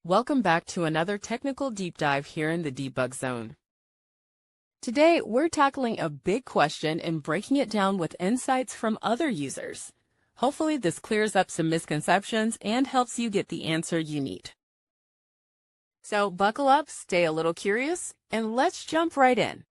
Welcome back to another technical deep dive here in the Debug Zone. Today, we're tackling a big question and breaking it down with insights from other users. Hopefully, this clears up some misconceptions and helps you get the answer you need. So buckle up, stay a little curious, and let's jump right in.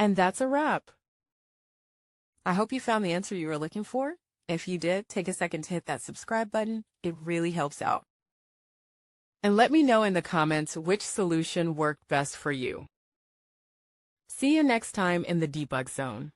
And that's a wrap. I hope you found the answer you were looking for. If you did, take a second to hit that subscribe button. It really helps out. And let me know in the comments which solution worked best for you. See you next time in the Debug Zone.